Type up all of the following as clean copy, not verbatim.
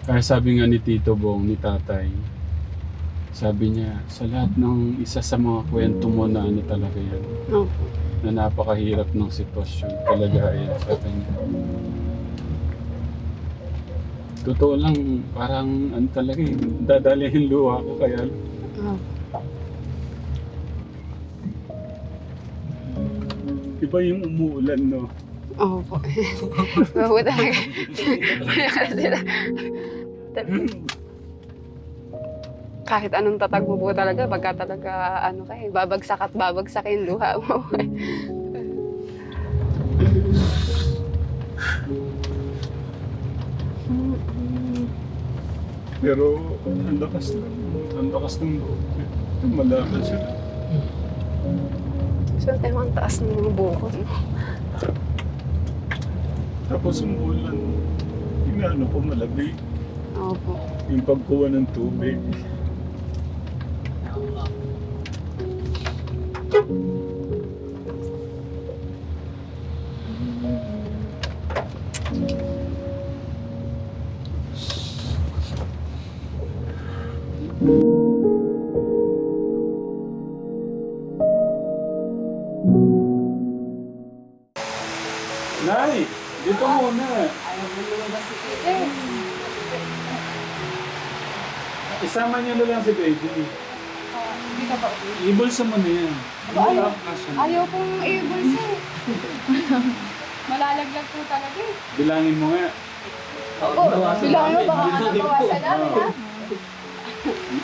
Kaya sabi nga ni Tito Bong, ni Tatay, sabi niya, sa lahat ng isa sa mga kwento mo na ano talaga yan, Opo. na napakahirap ng sitwasyon, kalagayan, sabi niya. Totoo lang, parang ano talaga eh, dadalhin luha ko kaya. Opo. Iba yung umuulan, no? Opo. Opo talaga. Sila. Kahit anong tatag mo po talaga, pagka talaga ano kayo, babagsak at babagsak yung luha mo. Pero ang lakas ng loob. Malaman sila. So, tayo ang taas ng mga buko. Tapos umuulan, inaano ko malagay. Opo. Yung pagkuha ng tubig. Nay, dito muna. Ayaw mo naman ba si Tite? Isama niyo na lang si baby. Hindi ka ba uwi? Ibulsa mo na yan. Ayaw. Kasya na. Ayaw pong i-bulsa eh. Malalaglag po talaga eh. Bilangin mo nga. Opo, bilang mo baka nabawasan namin ha.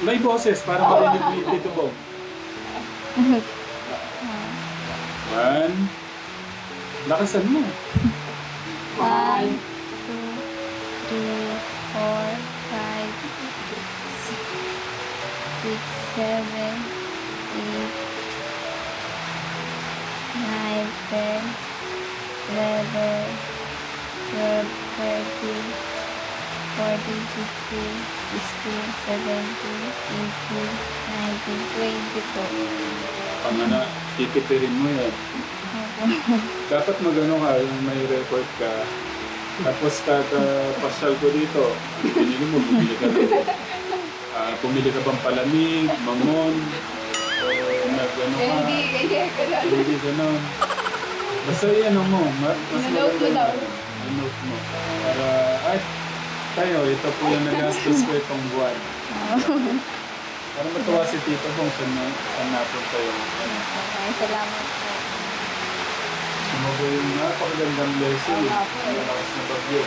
May boses para marinig ni Tito Bong. 1. Lakasan mo. 1, 2, 3, 4, 5, 6, 7, 8, 9, 10, 11, 12, 13, 14, 15, 16, 17, 18, 19, 20 po. Pangana, titipirin mo yan. Dapat magano ka, yung may record ka. Tapos kada pasyal ko dito, ano pinili mo, bumili ka lang. Pumili ka bang palamig, mamon, o nag-ano ka. Hindi ganon. Basta yan mo, mas Ino-note mo daw. Ino-note mo. Para, ay, tayo, ito po yung nagastos ko itong buwan. Para matuwa si Tito Bong, saan napunta yung ano. Okay, salamat po. Sumago yung napakagandang blessing. Ang malakas na bagyo.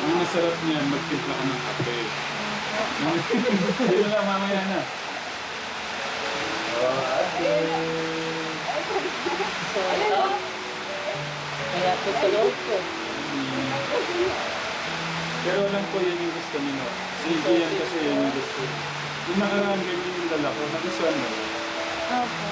Ang masarap niyan, magtimpla ka ng kape. Dito na, mamaya na. Ate. Kaya po sa loob ko. Pero alam ko yan yung gusto niyo. Sige yan kasi yan yung gusto. Yung nakaraan ganyan yung dala ko, nagustuhan mo. Opo.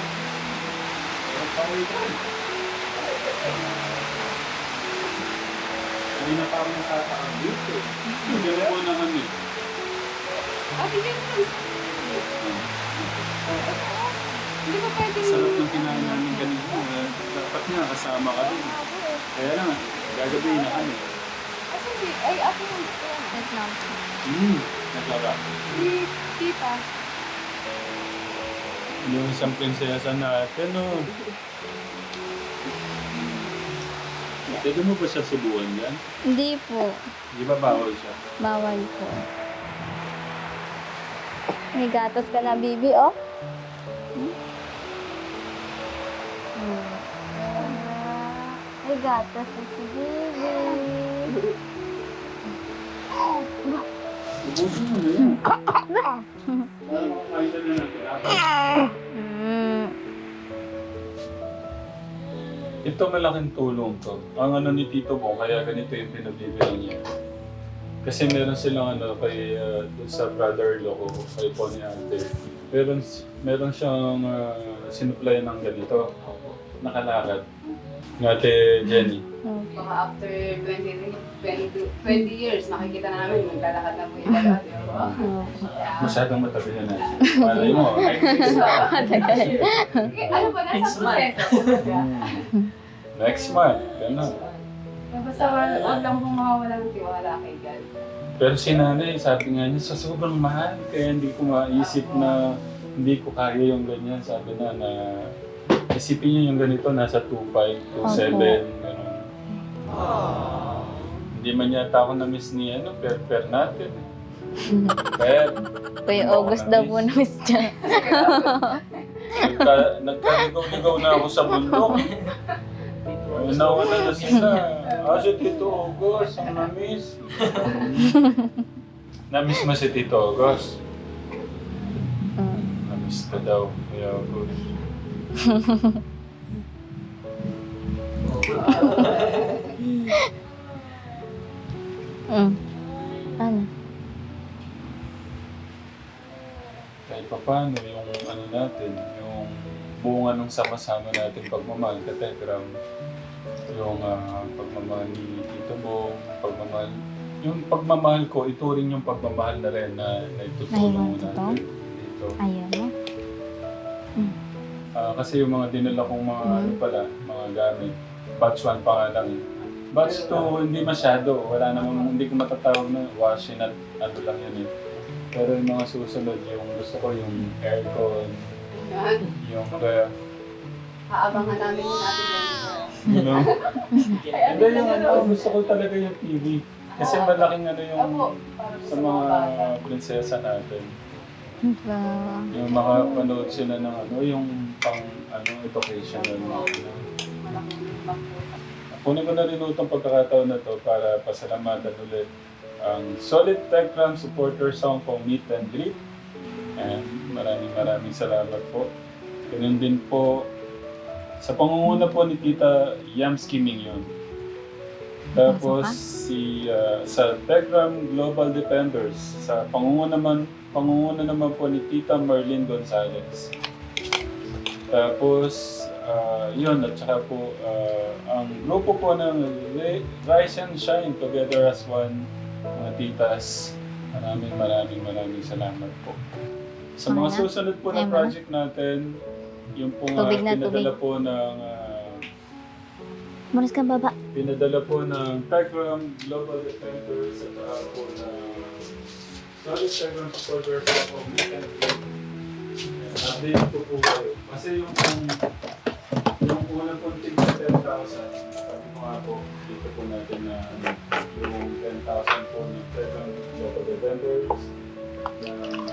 Hindi na parang natataan dito. Maganda po na kami. Hindi ba pwede Sarap ng kinain namin kanina. Dapat nga kasama ka din. Kaya lang, gagabihin na kami. Ay, ako yung Wait lang po. Naglaba. si Tita. Yung isang prinsesa natin, no? Pwede mo ba siya subuan yan? Hindi po. Di ba bawal siya? Bawal po. May gatas ka na, Bibi, oh. May gatas na si Bibi. Ubusin mo na yan. Kain na natin. Ito malaking tulong to. Ang ano ni Tito Bong, kaya ganito yung pinabibili niya. Kasi meron silang ano kay dun sa brother-in-law ko, kay po ni ate. Meron siyang sinuplayan ng ganito. Nakalakad. Ng ate Jenny. Baka after 20 years, makikita na namin maglalakad na po yung dalawa. Di ba? Masyadong matabi na natin. Malay mo, Ano ba, nasa proseso? next month, gano'n. Basta wag lang pong mawawala ng tiwala kay God. Pero si nanay, sabi nga niya, sa sobrang mahal, kaya hindi ko maisip na hindi ko kaya yung ganyan. Sabi na isipin niyo yung ganito, nasa 2.5, 2.7, gano'n. Hindi man yata ako na-miss ni per natin. Per. Kuya August daw po na-miss dyan. Nagkaligaw-ligaw na ako sa bundok. Nawala na sila. Si Tito August, ang na-miss. Na-miss mo si Tito August? Na-miss ka daw, Kuya August. Ano? Kahit pa paano, yung ano natin, yung bunga nung sama-sama natin pagmamahal ka, Tegram. Yung pagmamahal ni Tito Bong, yung pagmamahal ko, ito rin yung pagmamahal na rin na itutulong natin dito. Ayun na. Kasi yung mga dinala kong mga mga gamit, batch 1 pa nga lang. Batch 2, hindi masyado. Wala namang, hindi ko matatawag na washing at ano lang yun eh. Pero yung mga susunod, yung gusto ko yung aircon, Yan. yung ref, Aabangan namin yung natin you know? Hindi yung gusto ko talaga yung TV. Kasi malaking yung sa mga prinsesa natin. Yung makapanood sila ng yung pang educational. Kunin ko na rin itong pagkakataon na to para pasalamatan ulit ang Solid Tegram Supporters Hong Kong Meet and Greet. And maraming salamat po. Ganun din po sa pangunguna po ni Tita Yamski Mingyon. Tapos sa Tegram Global Defenders, sa pangunguna naman po ni Tita Merlin Gonzalez. Tapos yun, at saka po ang grupo po ng Rise and Shine Together as One, mga titas, maraming salamat po. Sa mga susunod po na project natin, yung po pinadala po ng Maras ka baba. pinadala po ng Tegram Global Defenders at saka po ng Solid Tegram Supporters po Meet and Greet. Update ko po kayo. Kasi yung unang punting na 10,000, sabi ko nga po, dito po natin na yung 10,000 po ng Tegram Global Defenders, ng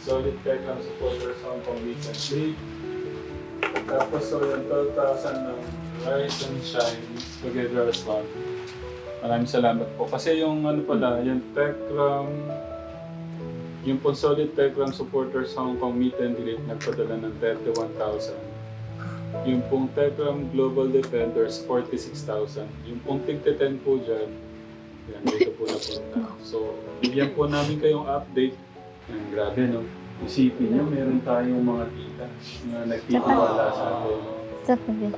Solid Tegram Supporters Hong Kong Meet and Greet. Tapos yung 12,000 ng Rise and Shine Together as One. Maraming salamat po. Kasi yung yung Tegram, yung po Solid Tegram Supporters Hong Kong Meet and Greet nagpadala ng 31,000. Yung pong Tegram Global Defenders, 46,000. Yung pong tig-10 po dyan, yan, dito po napunta. So, bigyan po namin kayong update. Yan, grabe no? Isipin nyo, meron tayong mga tita na nagtitiwala sa atin. Sa pabi.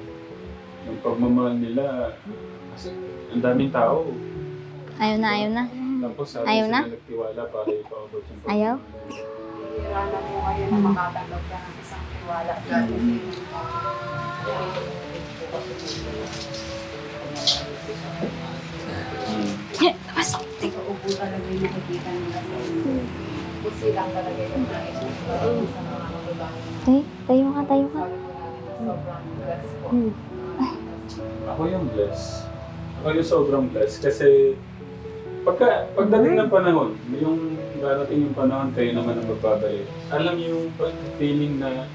Yung pagmamahal nila, kasi ang daming tao. Ayaw na. Tapos sabi Ayaw sila na? nagtiwala para ipaabot yung Ayaw? Hira na po kayo na makatanggap ka ng isang tiwala. Tapos. Upo talaga yung nakikita nila sa inyo. Kasi lang talaga yung naisip sa mga kababayan. Tayo ka. Sabi ko namin na sobrang bless po. Ako yung bless. Ako yung sobrang bless kasi pagdating ng panahon, yung darating yung panahon, kayo naman ang magbabalik. Alam yung feeling na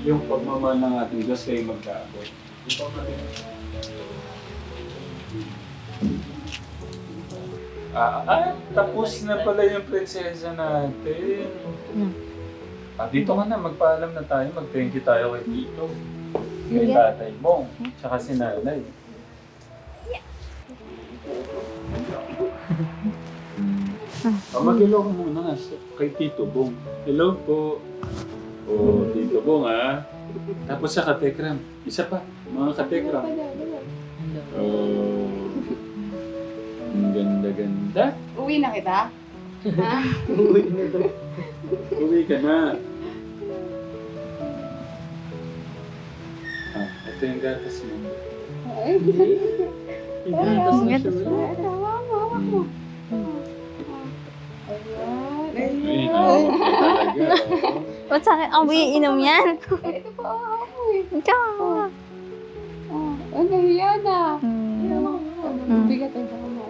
yung pagmamahal ng ating Diyos kayo magkaabot. Ito natin. Tapos na pala yung prinsesa natin. Dito ka na, magpaalam na tayo, mag-thank you tayo kay Tito. Kay Tatay Bong, tsaka si Nanay. Mag-hello ka muna kay Tito Bong. Hello po. Tito Bong Tapos sa Katekram. Isa pa, mga Katekram. Ang ganda-ganda. Uwi na kita? Ha? Uwi ka na. Ito yung gatas mo. Inatas na siya. Hawak mo. Ayan. Ay, talaga. Ba't sa akin ang iinom yan? Ito po, hawak mo eh. Ikaw. Ang nahiya na. Hmm. Bigat ay baka mo.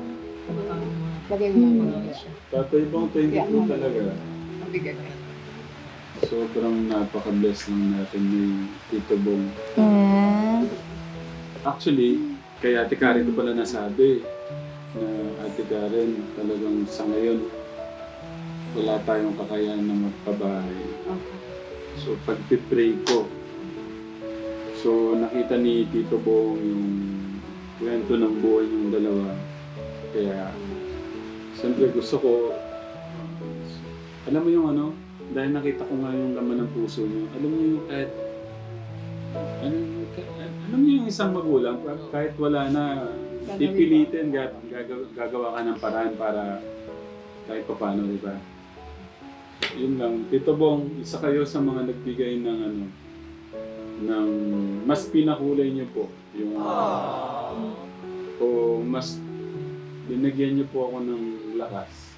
Lagay mo lang mga siya. Tatay Bong, thank you po talaga. Ang bigat eh. Sobrang napaka-bless lang natin ni Tito Bong. Yeah. Actually, kay Ate Karen ko pala nasabi na Ate Karen, talagang sa ngayon, wala tayong kakayahan na magpabahay. Okay. So, pag-pray ko, so nakita ni Tito Bong yung kwento ng buhay ng dalawa. Kaya, siyempre gusto ko, alam mo yung ano, dahil nakita ko nga yung laman ng puso niyo, alam mo yung kahit, alam mo yung isang magulang, kahit wala na, pipilitin, gagawa ka ng paraan para kahit pa paano, di ba? Yun lang. Tito Bong, isa kayo sa mga nagbigay ng ano, ng mas pinakulay niyo po. Yung, o mas binigyan niyo po ako ng lakas.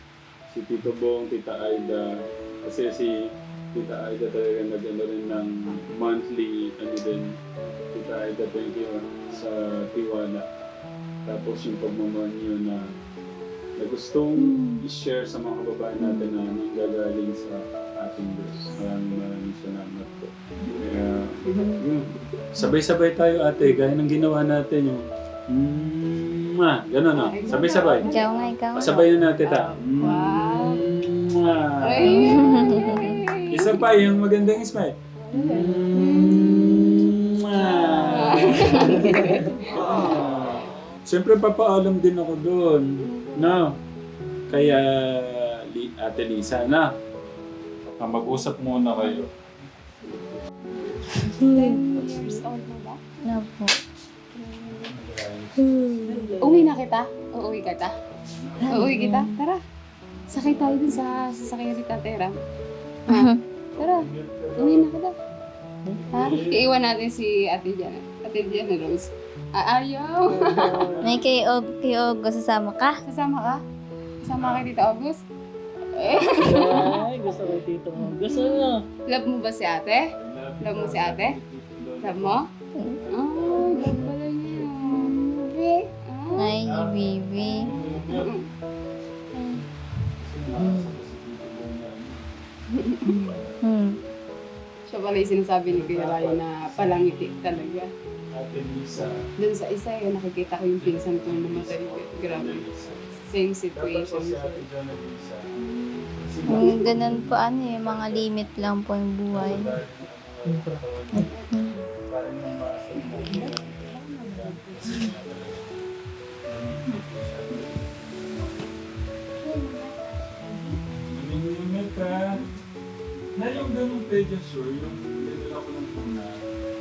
Si Tito Bong, Tita Aida, kasi si Tita Aida talaga nag-ano rin ng monthly, ano din. Tita Aida, thank you sa tiwala. Tapos yung pagmamahal niyo na gustong i-share sa mga kababayan natin na nanggagaling sa ating Diyos. Maraming salamat po. Kaya, yun. Sabay-sabay tayo ate, gaya ng ginawa natin yung gano'n no? Sabay-sabay. Ikaw nga, ikaw. Pasabayan natin ta. Isa pa yung magandang smile. Siyempre papaalam din ako doon. No? Kaya Ate Lisa na. Mag-usap muna kayo. 10 years old na ba? No po. Uwi na kita? Uuwi kita? Uuwi kita? Tara. Sakay tayo dun sa sasakyan ni Tate Ram. Ha? Tara. Uwi na kita. Ha? Iiwan natin si Ate Jana. Ate Jana Rose. Ayaw. May kay Ogo, sasama ka? Sasama ka? Sasama ka dito, August? Ay, gusto ko tito mo. Gusto mo. Love mo ba si ate? Love mo si ate? Love mo? Oh, love pala niya. Baby. Ay, baby. Siya pala yung sinasabi ni Kuya Ryan na palangiti talaga. Ate Lisa. Doon sa isa, nakikita ko yung pinsan ko namatay. Grabe. Same situation. Ate Jana Lisa. Ganun po ano eh, mga limit lang po yung buhay. Parang yung Nanginginig ka. Na yung ganung pedicure, yung nilala ko lang po na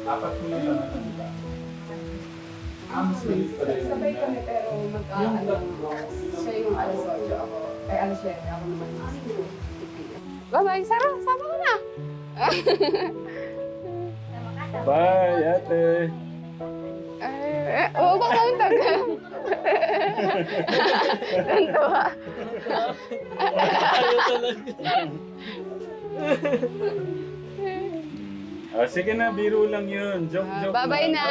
4 ko lang ang nila. Mas galit pa rin. Sabay kami pero magkaano. Siya yung alas 8 ako. Ay alas 7 ako naman. Bye-bye, Sarah. Sama ko na. Bye, ate. Oo, baka untag. Tantawa. Ayaw talaga. Sige na, biro lang yun. Joke Bye-bye na.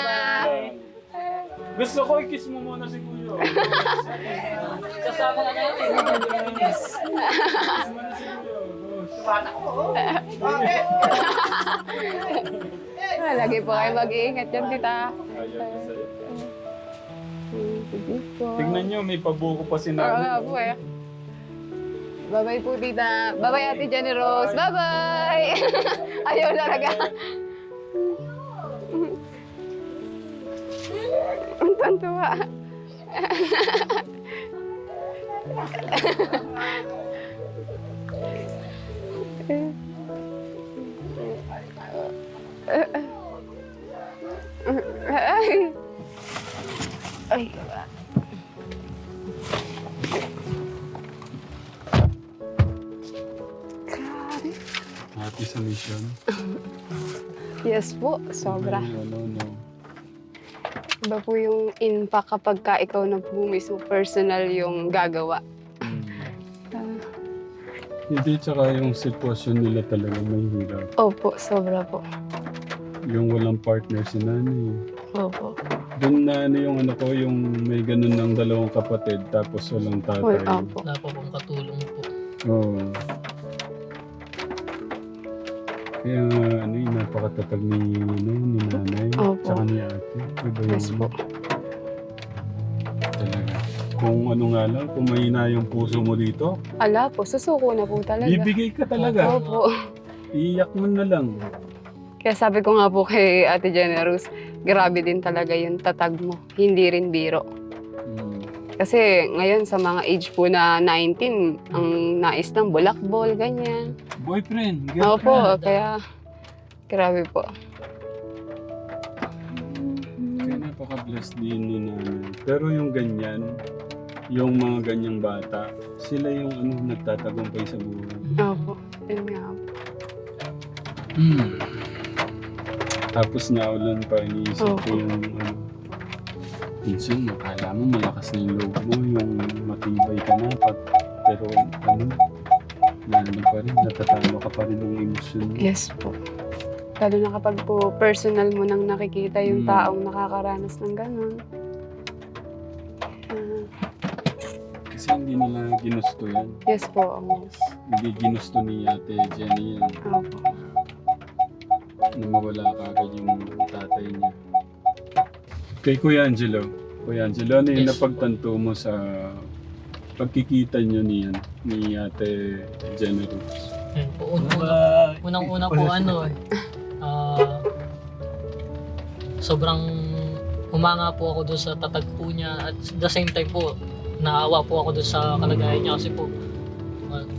Gusto ko i-kiss mo muna si Kuya. Sasama na natin. Kiss mo na si Kuya. Lagi po kayo mag-iingat yan, tita. Ayaw ko sa'yo. Tignan nyo, may pabuko pa si Oo Nanay. nga po eh. Bye-bye po, tita. Bye-bye, Ate Jenny Rose. Bye-bye! Ayaw talaga. Ang tantuwa. Ay. Grabe. Happy sa mission. Yes po, sobra. No. Iba po yung impact kapag ka ikaw na po mismo personal yung gagawa. Ah, Hindi, tsaka yung sitwasyon nila talaga may hirap. opo, sobra po. Yung walang partner si nanay. Opo. Doon na ano yung ano ko, yung may ganun ng dalawang kapatid tapos walang Oy, tatay. opo. Wala pa pong katulong po. Oo. Kaya nga, ano yung napakatatag ni nanay, Opo. tsaka ni ate. Iba yung Yes po. talaga. Kung ano nga lang, kung mahina yung puso mo dito, Ala po, susuko na po talaga. bibigay ka talaga. Opo. Iiyak mo na lang. Kaya sabi ko nga po kay Ate Generous, grabe din talaga yung tatag mo. Hindi rin biro. Mm. Kasi ngayon sa mga age po na 19, ang nais ng bulakbol, ganyan. Boyfriend, Opo, girlfriend. kaya grabe po. Kaya napaka-blessed din ni nanay. Pero yung ganyan, yung mga ganyang bata, sila yung ano, nagtatagumpay sa buhay. Opo, yun nga po. Tapos naulan pa, iniisip ko Opo. yung ano, minsan akala mo malakas na yung loob mo, yung matibay ka na, pero ano, pa rin, natatalo ka pa rin ng emosyon mo. Yes po. Lalo na kapag po personal mo nang nakikita yung taong nakakaranas ng ganun. Kasi hindi nila ginusto yan. Yes po, almost. Hindi ginusto ni Ate Jenny yan, Opo. na mawala ka agad yung tatay niya. Kay Kuya Angelo, ano yung Yes. napagtanto mo sa pagkikita niyo niyan ni Ate Generous? Yun po. Unang-una po sobrang humanga po ako doon sa tatag po niya at the same time po naawa po ako doon sa kalagayan niya kasi po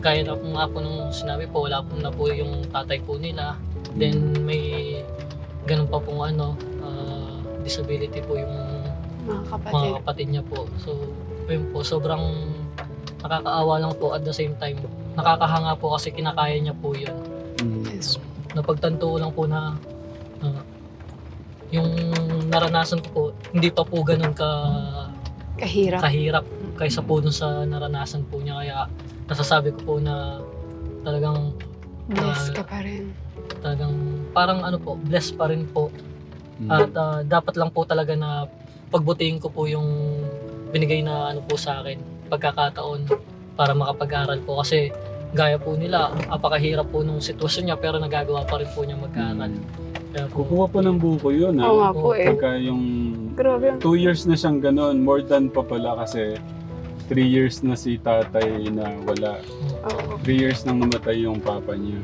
gaya na po nga po nung sinabi po wala po na po yung tatay po nila, then may ganun pa pong disability po yung Mga kapatid. mga kapatid niya po. So yun po, sobrang nakakaawa lang po at the same time nakakahanga po kasi kinakaya niya po yun. Yes. Napagtanto ko lang po na yung naranasan ko po hindi pa po ganun Kahirap. kahirap kaysa po dun sa naranasan po niya, kaya nasasabi ko po na talagang Bless ka pa rin. parang po, blessed pa rin po. At dapat lang po talaga na pagbutihin ko po yung binigay na po sa akin, pagkakataon para makapag-aral po kasi gaya po nila, apakahirap po nung sitwasyon niya pero nagagawa pa rin po niya mag-aral. Kaya po, Kukuha po ng buko yun, ha? Oo nga po eh. Pagka yung Grabe. 2 years na siyang ganon, more than pa pala kasi 3 years na si tatay na wala. Oo. 3 years nang namatay yung papa niya.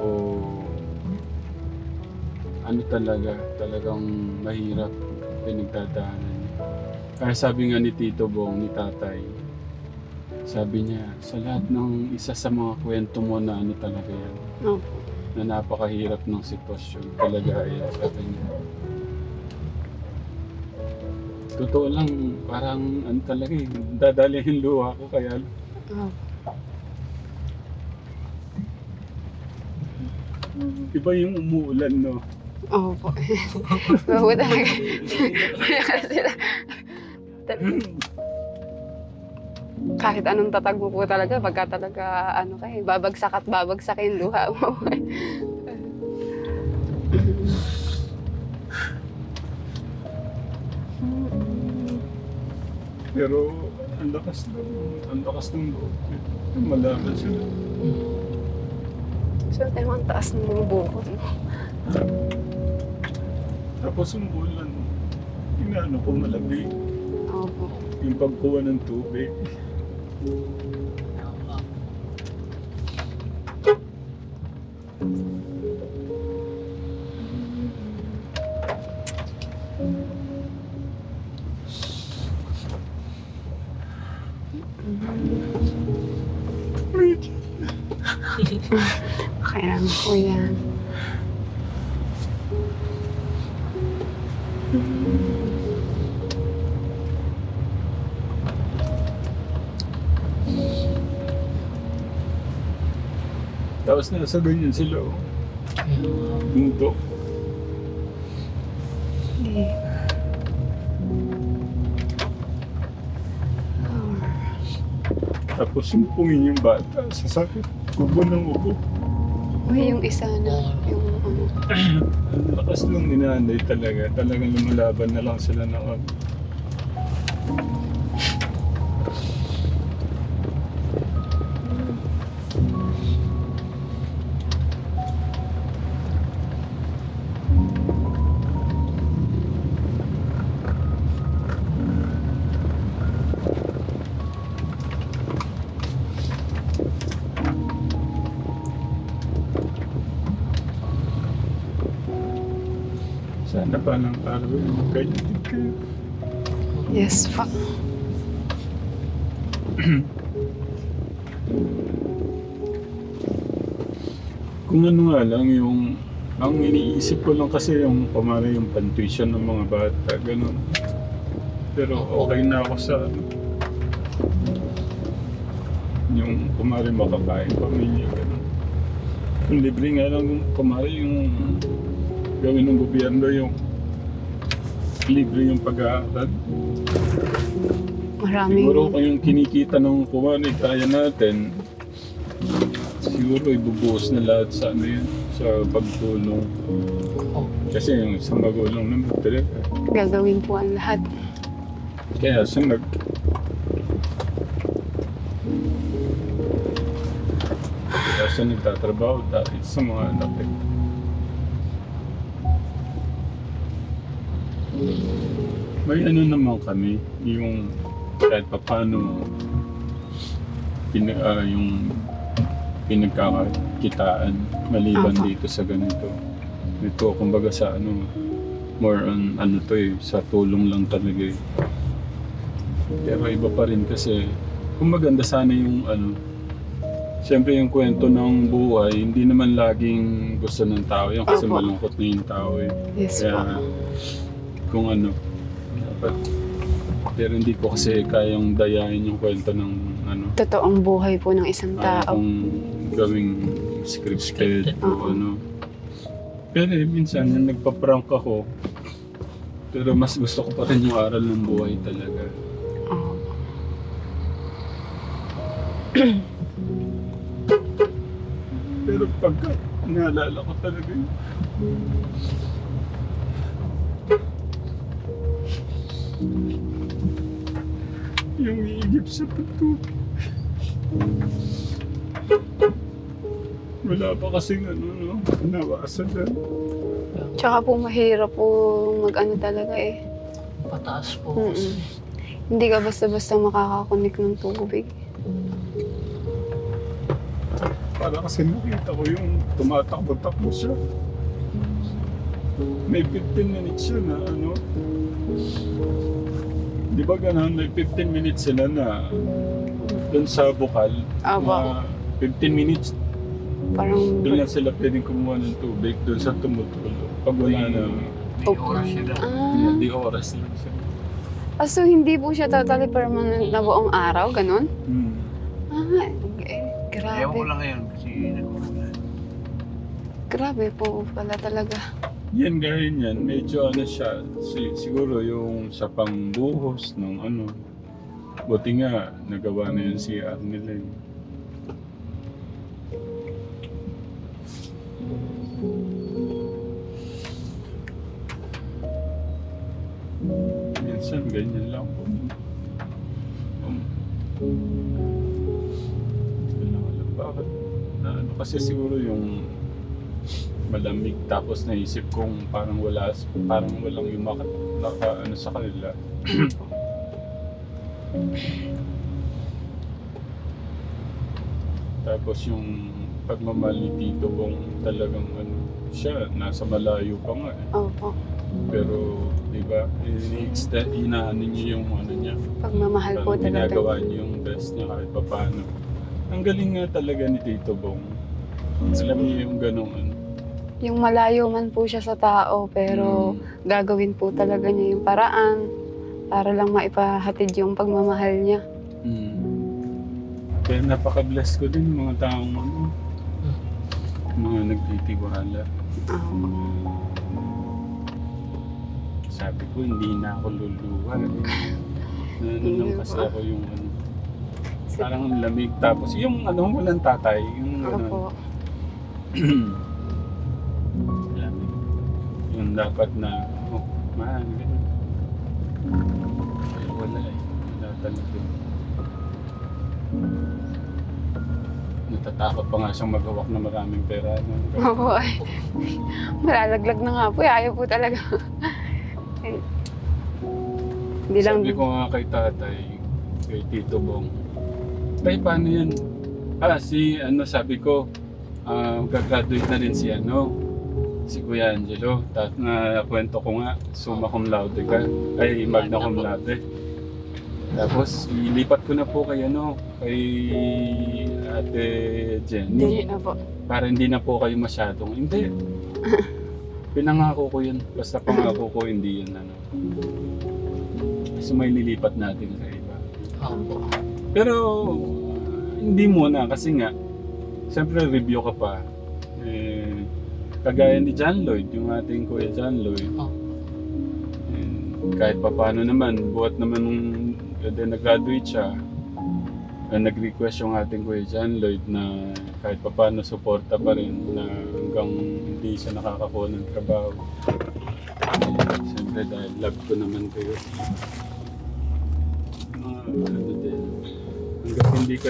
O ano talagang mahirap pinagdadaanan niya. Kaya sabi nga ni Tito Bong, ni tatay, sabi niya, sa lahat ng isa sa mga kwento mo na ano talaga yan, Opo. na napakahirap ng sitwasyon, kalagayan, sabi niya. Totoo lang, parang ano talaga eh, dadali yung luha ko kaya Opo. iba yung umuulan, no? Opo. Oo talaga. Sila. Kahit anong tatag mo po talaga, pagka talaga babagsak at babagsak yung luha mo. Pero ang lakas ng loob. Malaman sila. So, tayo ang taas ng mga buko. Tapos umuulan, inaano ko malamig. Opo. Yung pagkuha ng tubig. Kaya po yan. Tapos nasa ganyan sila, oh. Mundo. Eh, Tapos sumpungin yung bata sa sakit. Ubo ng ubo. Uy, yung isa na. Yung ano. Ang lakas lang ni nanay talaga. Talagang lumalaban na lang sila ng ano. Sana pa ng araw yung ganyan din kayo. Yes pa. Kung ano nga lang yung ang iniisip ko lang kasi yung kumara yung pantuition ng mga bata, ganun. Pero okay na ako sa ano. Yung kumari makakain pamilya, ganun. Yung libre nga lang kumari yung gawin ng gobyerno yung libre yung pag-aaral. Siguro Maraming kung yung kinikita ng kumari kaya natin, siguro ibubuhos na lahat sa ano yan, sa pagtulong. Kasi yung isang magulang naman talaga. gagawin po ang lahat. Kaya sunod. Kaya sa nagtatrabaho dahil sa mga anak eh. May ano naman kami, yung kahit pa paano yung pinagkakakitaan maliban Apa. dito sa ganito. Ito kumbaga sa ano, more on ano to eh, sa tulong lang talaga eh. Pero iba pa rin kasi kung maganda sana yung ano, siyempre yung kwento ng buhay, hindi naman laging gusto ng tao yan kasi Opo. malungkot na yung tao eh. Yes po. Kaya kung ano, dapat, pero hindi ko kasi kayang dayain yung kwento ng ano, Totoong buhay po ng isang kaya tao. kong gawing scripted o Oo. ano. Pero minsan yung nagpa-prank ako, pero mas gusto ko pa rin yung aral ng buhay talaga. Oo. Pero pagka naalala ko talaga yun. Yung iigip sa puto. Wala pa kasing ano, no? Nawasan lang. Tsaka po mahirap po mag-ano talaga eh. Pataas po. Mm-mm. Hindi ka basta-basta makakakonek ng tubig. Para kasi nakita ko yung tumatakbo-takbo siya. May 15 minutes siya na ano. Di ba ganun? May 15 minutes sila na doon sa bukal. Aba. Na 15 minutes Parang doon lang sila pwedeng kumuha ng tubig doon sa tumutulo. Pag wala na, di oras lang siya. So hindi po siya totally permanent na buong araw, ganun? Hmm. Grabe. Ewan ko lang ngayon kasi nag-uulan. Grabe po pala talaga. Yan gawin yan, medyo ano siya, siguro yung sa pangbuhos ng ano. Buti nga, nagawa na yun si Arnel. Minsan ganyan lang po. Hindi ko lang alam bakit. Na ano kasi siguro yung malamig tapos naisip kong parang walang yung naka ano sa kanila. Tapos yung pagmamahal ni Tito kung talagang ano siya, nasa malayo pa nga eh. Opo. Pero, di ba, inaano niyo yung ano niya. Pagmamahal po Parang talaga. ginagawa niyo yung best niya kahit pa paano. Ang galing nga talaga ni Tito Bong. Alam niyo yung ganong ano. Yung malayo man po siya sa tao, pero gagawin po talaga niya yung paraan para lang maipahatid yung pagmamahal niya. Kaya napaka-bless ko din yung mga taong ano, mga nagtitiwala. Sabi ko, hindi na ako luluha. Ano lang kasi ako yung ano. Parang ang lamig. Tapos yung ano, walang tatay. Yung ano, Opo. lamig. Yung dapat na, oh, mahal. Ganun. Ay, wala eh. Wala talaga. Natatakot pa nga siyang maghawak na maraming pera. No? Opo. Malalaglag na nga po. Ayaw po talaga. Hindi lang. Sabi ko nga kay tatay, kay Tito Bong, tay, paano yan? Sabi ko, gagraduate na rin si Kuya Angelo. Tapos kwento ko nga, summa cum laude ka, ay magna cum laude. Tapos, ilipat ko na po kay Ate Jenny. Hindi na po. Para hindi na po kayo masyadong, hindi. Pinangako ko yun. Basta pangako ko, hindi yun ano. So may lilipat natin sa iba. Opo. Pero hindi muna kasi nga, siyempre review ka pa. Kagaya ni John Lloyd, yung ating Kuya John Lloyd. Oh. Kahit pa paano naman, buhat naman nung nag-graduate siya, nag-request yung ating Kuya John Lloyd na kahit pa paano suporta pa rin na hanggang hindi siya nakakakuha ng trabaho. Siyempre dahil love ko naman kayo. Hanggang hindi ka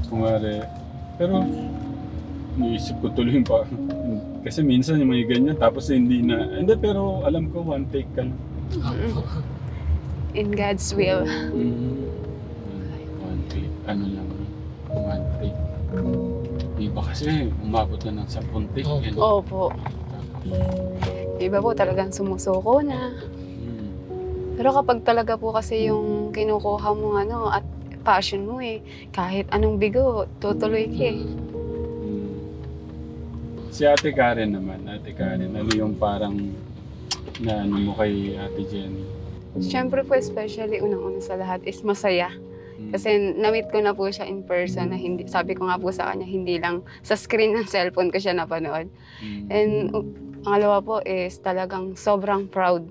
kumare. Pero niisip ko tuloy pa. Kasi minsan yung mga ganyan tapos hindi na. Hindi, pero alam ko one take ka lang. In God's will. One take. Ano lang. One take. Iba kasi umabot na ng 10 take. Opo. Yan. Opo. Iba po talagang sumusuko na. Pero kapag talaga po kasi yung kinukuha mo at passion mo kahit anong bigo, tutuloy ka Si Ate Karen naman, ano yung parang na ano mo kay Ate Jenny? Siyempre po, especially unang-una sa lahat is masaya. Kasi na-meet ko na po siya in person na hindi, sabi ko nga po sa kanya, hindi lang sa screen ng cellphone ko siya napanood. And pangalawa po is talagang sobrang proud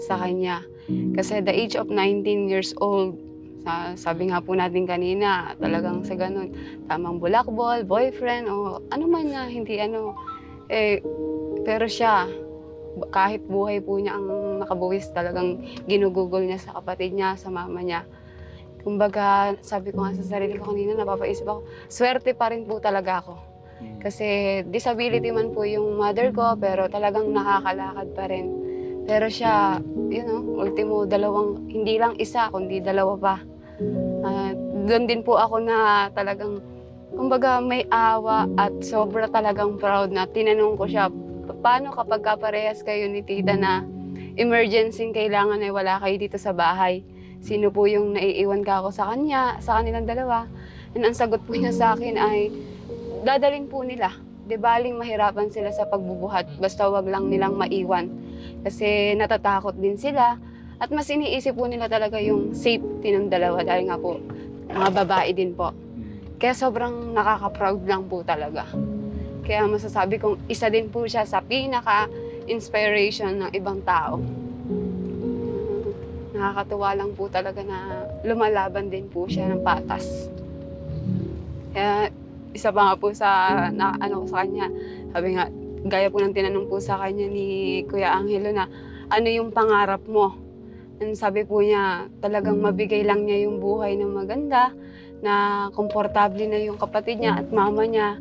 sa kanya. Kasi the age of 19 years old, sabi nga po natin kanina, talagang sa ganun, tamang bulakbol, boyfriend, o ano man na hindi pero siya, kahit buhay po niya ang nakabuwis, talagang ginugugol niya sa kapatid niya, sa mama niya. Kumbaga, sabi ko nga sa sarili ko kanina, napapaisip ako, swerte pa rin po talaga ako. Kasi disability man po yung mother ko, pero talagang nakakalakad pa rin. Pero siya, ultimo hindi lang isa, kundi dalawa pa. Doon din po ako na talagang, kumbaga may awa at sobra talagang proud na tinanong ko siya, paano kapag kaparehas kayo ni tita na emergency kailangan ay wala kayo dito sa bahay? Sino po yung naiiwan ka ako sa kanilang dalawa? And ang sagot po niya sa akin ay, dadalhin po nila. Di baling mahirapan sila sa pagbubuhat, basta wag lang nilang maiwan. Kasi natatakot din sila at mas iniisip po nila talaga yung safety ng dalawa dahil nga po, mga babae din po. Kaya sobrang nakaka-proud lang po talaga. Kaya masasabi kong isa din po siya sa pinaka-inspiration ng ibang tao. Nakakatuwa lang po talaga na lumalaban din po siya ng patas. Kaya isa pa nga po sa sa kanya, sabi nga, gaya po ng tinanong po sa kanya ni Kuya Angelo na ano yung pangarap mo? And sabi po niya, talagang mabigay lang niya yung buhay na maganda, na komportable na yung kapatid niya at mama niya,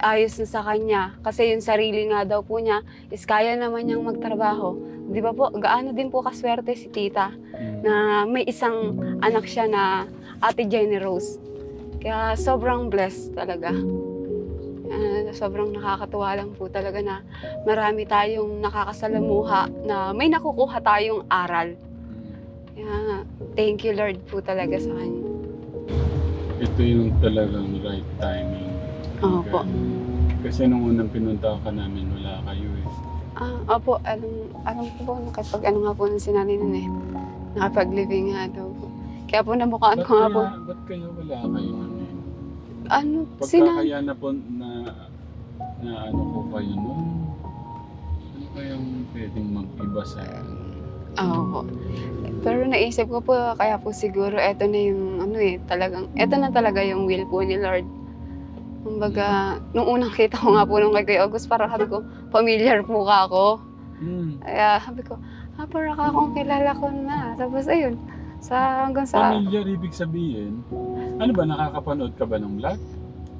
ayos na sa kanya. Kasi yung sarili nga daw po niya is kaya naman niyang magtrabaho. Di ba po, gaano din po kaswerte si tita na may isang anak siya na Ate Jenny Rose. Kaya sobrang blessed talaga. Sobrang nakakatuwa lang po talaga na marami tayong nakakasalamuha na may nakukuha tayong aral. Kaya thank you Lord po talaga sa kanya. Ito yung talagang right timing. Opo. Kasi nung unang pinunta ka namin, wala kayo eh. Opo, alam ko po, kapag nga po ng sinali nun nakapag-living nga daw po. Kaya po nabukaan ko nga po. Ba't kayo wala kayo namin? Sinali? Pagkakaya na po na ano ko kayo nun, ano kayang pwedeng mag-iba sa Oo. Pero naisip ko po, kaya po siguro eto na yung eto na talaga yung will po ni Lord. Kumbaga, nung unang kita ko nga po nung kay Kuya August, parang sabi ko, familiar po ka ako. Kaya sabi ko, parang akong kilala ko na. Tapos ayun, hanggang sa... Familiar ibig sabihin, ano ba, nakakapanood ka ba ng vlog?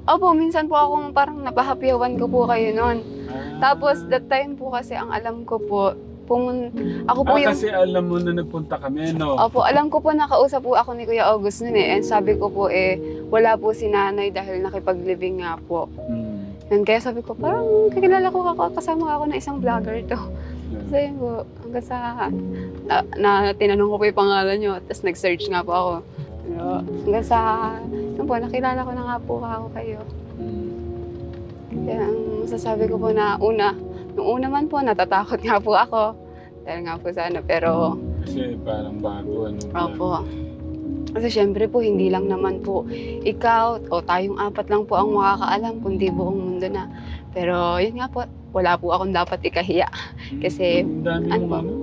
Opo, minsan po akong parang napahapyawan ko po kayo noon. Tapos that time po kasi ang alam ko po, ako po yung... Kasi alam mo na nagpunta kami, no? Opo, alam ko po nakausap po ako ni Kuya August noon eh. And sabi ko po wala po si nanay dahil nakipag-living nga po. And kaya sabi ko, parang kakilala ko kasama ako ng isang vlogger to. So yun po, hanggang sa tinanong ko po yung pangalan nyo, tapos nag-search nga po ako. Pero hanggang sa, yun po, nakilala ko na nga po ako kayo. Kaya ang masasabi ko po na nung una man po, natatakot nga po ako. Dahil nga po sa pero... Kasi parang bago, Opo. Kasi syempre po, hindi lang naman po ikaw o tayong apat lang po ang makakaalam, kundi buong mundo na. Pero yun nga po, wala po akong dapat ikahiya. Kasi, ang dami ano mo po?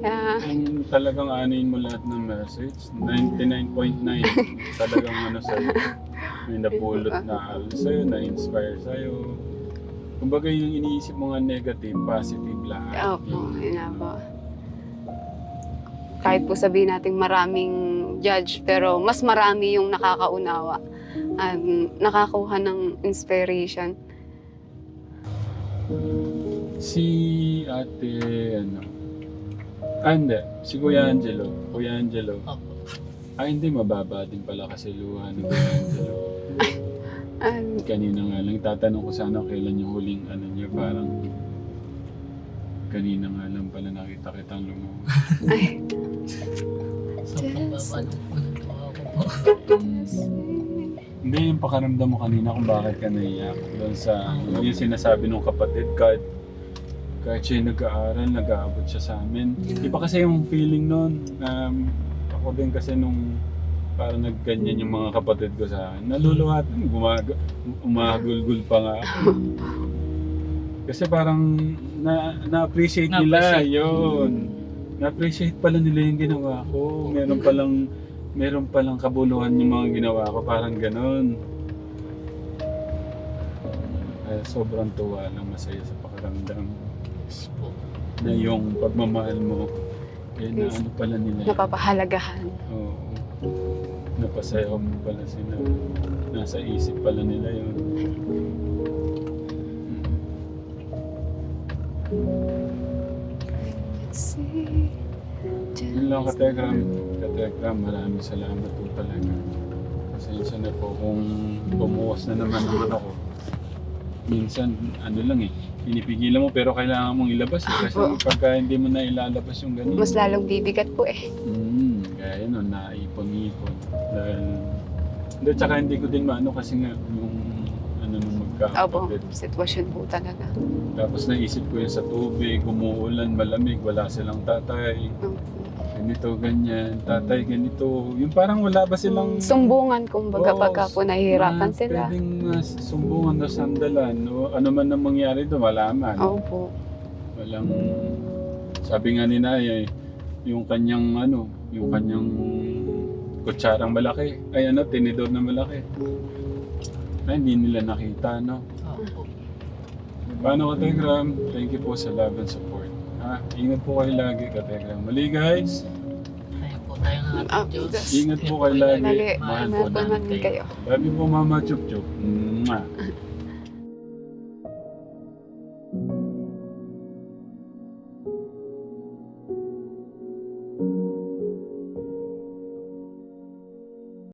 kung talagang anin mo lahat ng message, 99.9 talagang sa'yo. May napulot na sa'yo, na-inspire sa'yo. Kumbaga yung iniisip mo nga negative, positive lahat. Opo, yun nga po. Kahit po sabihin natin maraming judge, pero mas marami yung nakakaunawa at nakakuha ng inspiration. Si ate, hindi. Si Kuya Angelo. Kuya Angelo. Opo. Hindi, mababa din pala kasi luha ni Kuya Angelo. Kanina nga lang, tatanong ko sana kailan yung huling niya, parang kanina nga lang pala nakita kitang lumuha. Sobrang baba nung unang tuwa ko po. Hindi, yung pakaramdam mo kanina kung bakit ka naiyak. Doon sa, yung sinasabi ng kapatid, kahit siya nag-aaral, nag-aabot siya sa amin. Iba kasi yung feeling nun. Ako din kasi nung parang nagganyan yung mga kapatid ko sa akin. Naluluhat, umagulgul pa nga ako. Kasi parang na-appreciate nila yun. Na-appreciate pala nila yung ginawa ko. Meron palang kabuluhan yung mga ginawa ko, parang ganon. Sobrang tuwa lang, masaya sa pakiramdam. Yes po. Na yung pagmamahal mo, na ano pala nila. Napapahalagahan. Oo. Napasaya mo pala sila. Nasa isip pala nila yun. Yun lang, Kategram, maraming salamat po talaga. Pasensya na po kung bumuwas na naman ako. Minsan, pinipigilan mo pero kailangan mong ilabas kasi pagka hindi mo na ilalabas yung ganun. Mas lalong bibigat po eh. Kaya yun, naipon-ipon. Dahil, tsaka hindi ko din maano kasi nga yung nung magkakapatid. Sitwasyon po talaga. Tapos naisip ko yun sa tubig, umuulan, malamig, wala silang tatay. Ganito, ganyan, tatay, ganito. Yung parang wala ba silang... Sumbungan, kumbaga, pagka po nahihirapan sila. Pwedeng sumbungan na sandalan. Ano man ang mangyari doon, malaman. Opo. Walang... Sabi nga ni Nay, yung kanyang kutsarang malaki. Tinidor na malaki. Hindi nila nakita, no? Opo. Paano, Kategram? Thank you po sa love and support. Ingat po kayo lagi, Kategram. Mali, guys. Kaya po tayo ng ating Diyos. Ingat po kayo lagi. Lagi. Mahal po Mahal po namin kayo. Love you po, Mama Chup Chup. Mwah.